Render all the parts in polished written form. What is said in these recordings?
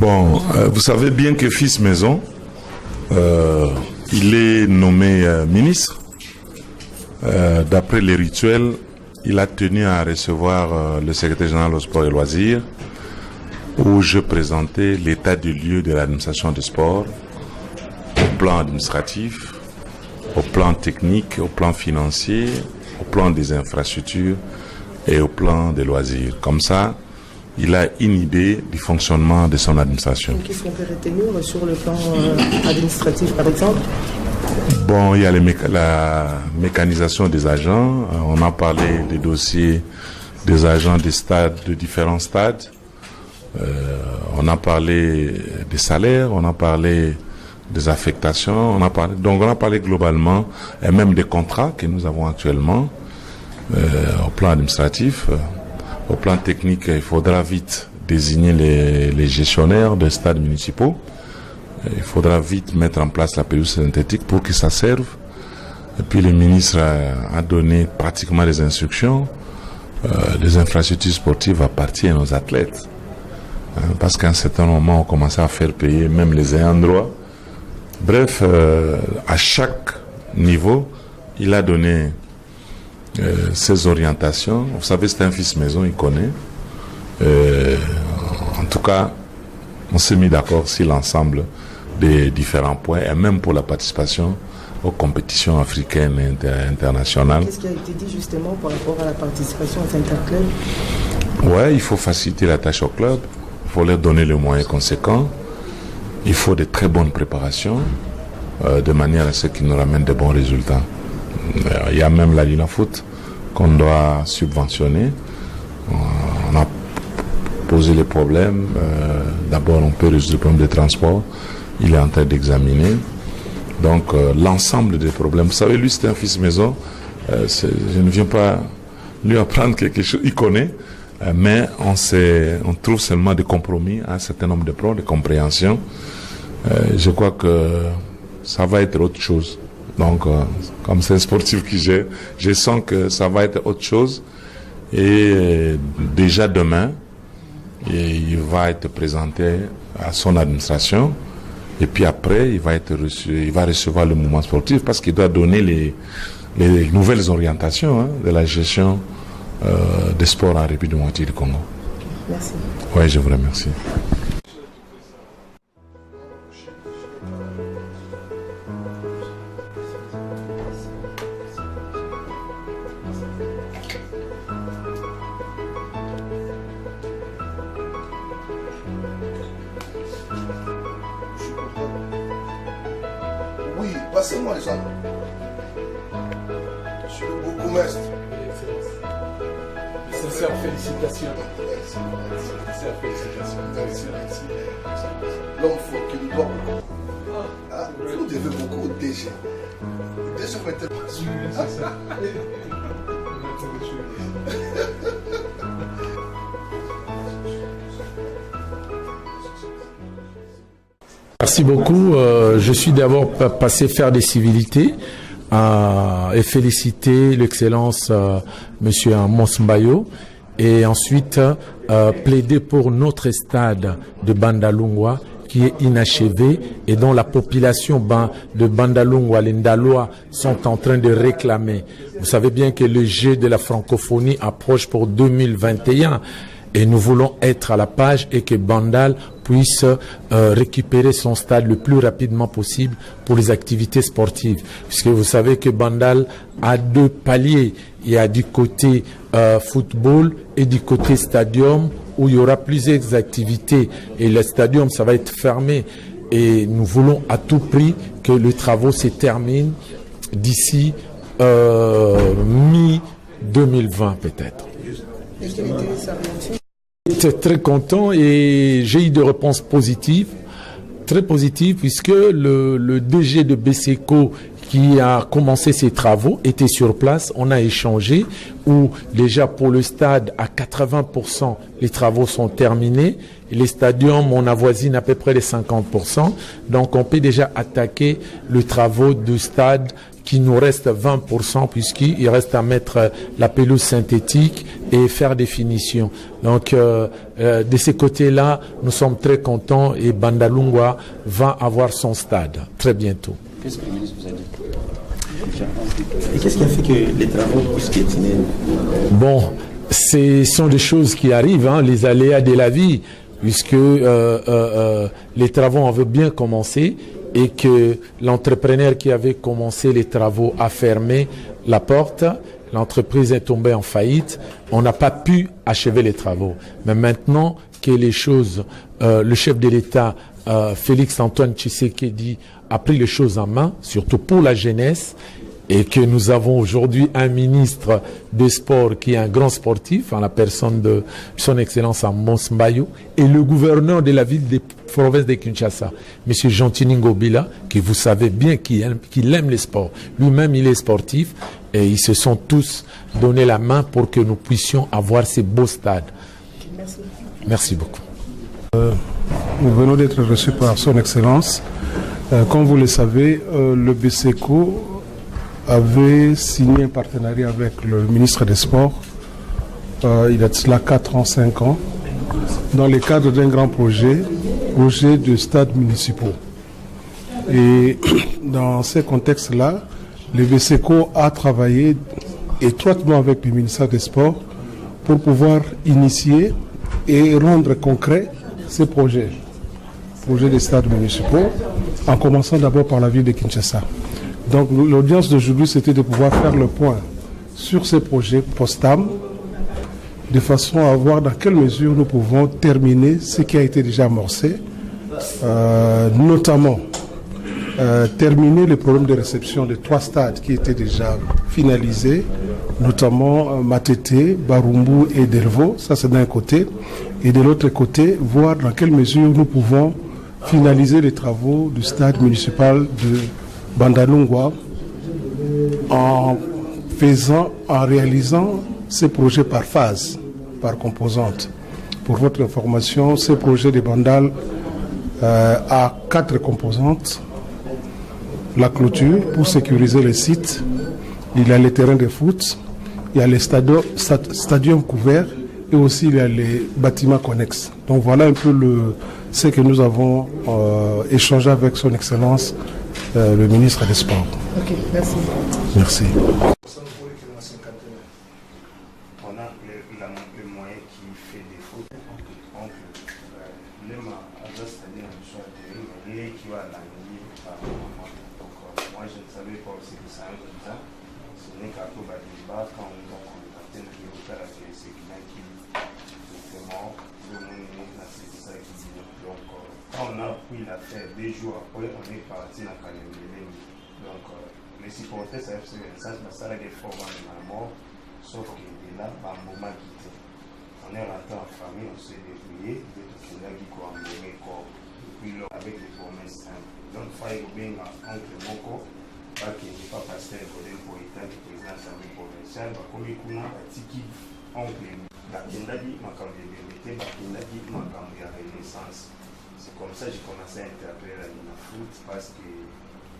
Bon, vous savez bien que Fils Maison, il est nommé ministre. D'après les rituels, il a tenu à recevoir le secrétaire général au sport et loisirs, où je présentais l'état du lieu de l'administration du sport, au plan administratif, au plan technique, au plan financier, au plan des infrastructures et au plan des loisirs. Comme ça, il a une idée du fonctionnement de son administration. Qu'est-ce qu'on peut retenir sur le plan administratif, par exemple? Bon, il y a la mécanisation des agents. On a parlé des dossiers des agents des stades, de différents stades. On a parlé des salaires, on a parlé des affectations, on a parlé globalement, et même des contrats que nous avons actuellement au plan administratif. Au plan technique, il faudra vite désigner les gestionnaires des stades municipaux. Il faudra vite mettre en place la pelouse synthétique pour que ça serve. Et puis le ministre a donné pratiquement les instructions. Les infrastructures sportives appartiennent aux athlètes. Parce qu'à un certain moment, on commençait à faire payer même les ayants droit. Bref, à chaque niveau, il a donné ses orientations. Vous savez, c'est un fils maison, il connaît. En tout cas, on s'est mis d'accord sur l'ensemble des différents points, et même pour la participation aux compétitions africaines et internationales. Qu'est-ce qui a été dit justement par rapport à la participation aux interclubs? Ouais, il faut faciliter la tâche au club, il faut leur donner les moyens conséquents, il faut de très bonnes préparations, de manière à ce qu'ils nous ramènent de bons résultats. Il y a même la Ligue Foot qu'on doit subventionner. On a posé les problèmes. D'abord, on peut résoudre le problème des transports. Il est en train d'examiner. Donc, l'ensemble des problèmes. Vous savez, lui, c'est un fils maison. Je ne viens pas lui apprendre quelque chose. Il connaît. Mais on trouve seulement des compromis à un certain nombre de points, de compréhension. Je crois que ça va être autre chose. Donc, comme c'est un sportif qui gère, je sens que ça va être autre chose. Et déjà demain, il va être présenté à son administration. Et puis après, il va recevoir le mouvement sportif parce qu'il doit donner les nouvelles orientations de la gestion des sports en République démocratique du Congo. Merci. Oui, je vous remercie. Oui, passez-moi les gens. Je suis le bourgmestre. Sincères félicitations. Sincères félicitations. L'homme fort qui nous doit beaucoup. Vous devez beaucoup au DG. Le DG m'était pas sûr. Merci beaucoup. Je suis d'abord passé faire des civilités et féliciter l'excellence Monsieur Amos Mbayo, et ensuite plaider pour notre stade de Bandalungwa qui est inachevé et dont la population de Bandalungwa, les Ndalois, sont en train de réclamer. Vous savez bien que le jeu de la francophonie approche pour 2021. Et nous voulons être à la page et que Bandal puisse récupérer son stade le plus rapidement possible pour les activités sportives. Puisque vous savez que Bandal a deux paliers. Il y a du côté football et du côté stadium où il y aura plusieurs activités. Et le stadium, ça va être fermé. Et nous voulons à tout prix que les travaux se terminent d'ici mi-2020 peut-être. J'étais très content et j'ai eu des réponses positives, très positives, puisque le DG de BCECO qui a commencé ces travaux était sur place. On a échangé où déjà pour le stade à 80% les travaux sont terminés. Les stadiums, on avoisine à peu près les 50%. Donc on peut déjà attaquer le travaux du stade qui nous reste 20% puisqu'il reste à mettre la pelouse synthétique et faire des finitions. Donc de ces côtés-là, nous sommes très contents et Bandalungwa va avoir son stade très bientôt. Qu'est-ce que le ministre vous a dit? Et qu'est-ce qui a fait que les travaux puissent piétiner? Bon, ce sont des choses qui arrivent, hein, les aléas de la vie, puisque les travaux avaient bien commencé et que l'entrepreneur qui avait commencé les travaux a fermé la porte. L'entreprise est tombée en faillite. On n'a pas pu achever les travaux. Mais maintenant que les choses, le chef de l'État, Félix-Antoine Tshisekedi, a pris les choses en main, surtout pour la jeunesse, et que nous avons aujourd'hui un ministre des Sports qui est un grand sportif, en la personne de son Excellence Amos Mbayo, et le gouverneur de la ville de province de Kinshasa, M. Jean-Tini Ngobila, qui vous savez bien qu'il aime les sports. Lui-même, il est sportif, et ils se sont tous donné la main pour que nous puissions avoir ces beaux stades. Merci. Merci beaucoup. Nous venons d'être reçus par son Excellence. Comme vous le savez, le BCECO avait signé un partenariat avec le ministre des Sports il y a de cela 4 ans, 5 ans, dans le cadre d'un grand projet de stades municipaux. Et dans ces contextes-là, le BCECO a travaillé étroitement avec le ministère des Sports pour pouvoir initier et rendre concret ces projets de stades municipaux, en commençant d'abord par la ville de Kinshasa. Donc l'audience d'aujourd'hui, c'était de pouvoir faire le point sur ces projets post-am, de façon à voir dans quelle mesure nous pouvons terminer ce qui a été déjà amorcé, notamment terminer le problème de réception de 3 stades qui étaient déjà finalisés, notamment Matete, Barumbu et Delvaux, ça c'est d'un côté, et de l'autre côté, voir dans quelle mesure nous pouvons finaliser les travaux du stade municipal de Bandalungwa en réalisant ces projets par phase, par composante. Pour votre information, ces projets de Bandal a 4 composantes. La clôture pour sécuriser les sites, il y a les terrains de foot, il y a les stadiums couverts et aussi il y a les bâtiments connexes. Donc voilà un peu ce que nous avons échangé avec son Excellence le ministre des Sports. Ok, merci. Merci. On a le moyen qui fait défaut. Donc, moi je ne savais pas aussi que ça a un résultat. Ce n'est qu'à tout le débat quand on partait de l'hôpital avec les séquelles qui étaient morts, donc quand on a pris l'affaire 2 jours après, on est parti dans Kalemele. Donc les supporters ça fait ça ça des formes à la mort, sauf que là, un moment quitté. On est rentré en famille, on s'est débrouillé, de tout cela qui a emmené corps. Puis là, avec les promesses simples. Donc, il faut bien entre Moko, qui n'est pas passé pour l'État, qui est président de l'Assemblée provinciale, comme il y a un petit oncle, Bakindadi, ma candidature, Bakindadi, ma candidature Renaissance. C'est comme ça que j'ai commencé à interpeller la Lina Foot parce que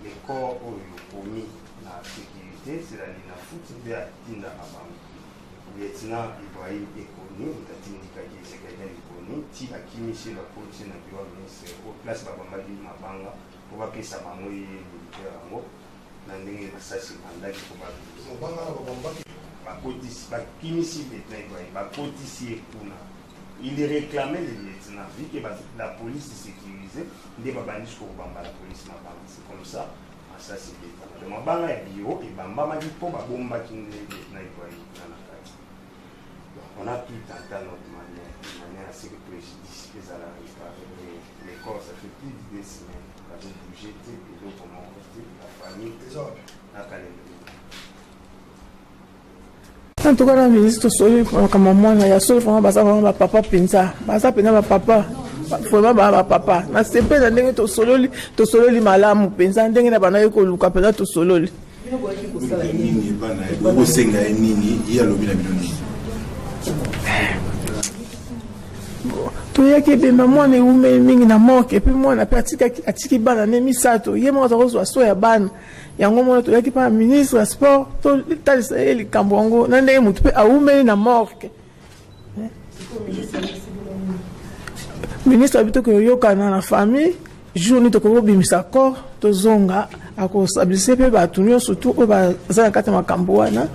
les corps ont commis la sécurité, c'est la Lina Foot, c'est la Tinda Abam. Le lieutenant Ibrahim Ekoni, le Tindika qui est secrétaire Ekoni, qui a kimisi la police na bureau ministère au place ba bambadi mabanga pour ba pesa bango militaire ngo na ndenge na sasi bandaki ko ba banga ba bambaki ba police ba kimisi lieutenant Ibrahim ba police kuna il réclamait le lieutenant vu que la police est sécurisée ndé ba bandis ko bamba la police mabanga c'est comme ça ça c'est l'état le mabanga ya bureau et bamba ma di po ba bomba ki lieutenant Ibrahim na kati. On a pu tenter notre manière assez préjudicieux les corps, ça fait plus de 2 semaines. Avec du jeté, et d'autres m'ont resté, la famille, la Kalemele. En tout cas, le ministre Soyi, comme moi, il y a seul vraiment papa Pinza. Papa vraiment ba papa na sepe na ndenge to sololi malamu penza ndenge na bana yeko luka penza to sololi nini bana ebo senga nini ya lobi na bidoni to yake be mwana ume mingi na moke pe mwana pe atiki bana ne misato ye mwana to so ya bana yango mwana to yake pa ministre ya sport to talisa eli kambongo na ndenge mutu pe aume na moke ministre abito ko yokana na famille journée to ko bimisa ko to zonga ako stabiliser pe ba tunyo surtout o ba za na kata makambo wana